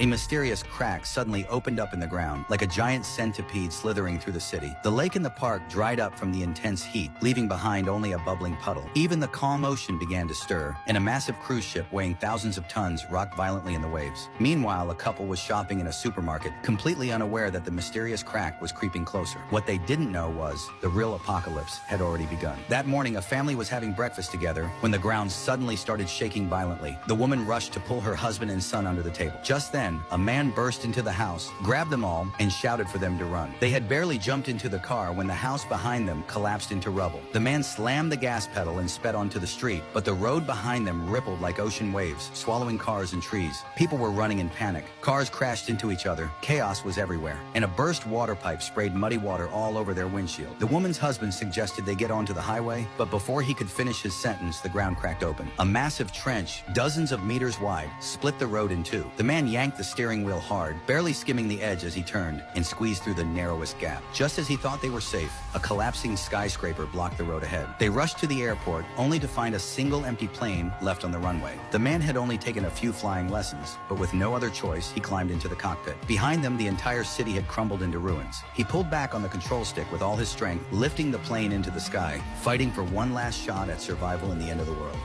A mysterious crack suddenly opened up in the ground, like a giant centipede slithering through the city. The lake in the park dried up from the intense heat, leaving behind only a bubbling puddle. Even the calm ocean began to stir, and a massive cruise ship weighing thousands of tons rocked violently in the waves. Meanwhile, a couple was shopping in a supermarket, completely unaware that the mysterious crack was creeping closer. What they didn't know was the real apocalypse had already begun. That morning, a family was having breakfast together when the ground suddenly started shaking violently. The woman rushed to pull her husband and son under the table. Just then, a man burst into the house, grabbed them all, and shouted for them to run. They had barely jumped into the car when the house behind them collapsed into rubble. The man slammed the gas pedal and sped onto the street, but the road behind them rippled like ocean waves, swallowing cars and trees. People were running in panic. Cars crashed into each other. Chaos was everywhere, and a burst water pipe sprayed muddy water all over their windshield. The woman's husband suggested they get onto the highway, but before he could finish his sentence, the ground cracked open. A massive trench, dozens of meters wide, split the road in two. The man yanked the steering wheel hard, barely skimming the edge as he turned, and squeezed through the narrowest gap. Just as he thought they were safe, a collapsing skyscraper blocked the road ahead. They rushed to the airport, only to find a single empty plane left on the runway. The man had only taken a few flying lessons, but with no other choice, he climbed into the cockpit. Behind them, the entire city had crumbled into ruins. He pulled back on the control stick with all his strength, lifting the plane into the sky, fighting for one last shot at survival in the end of the world.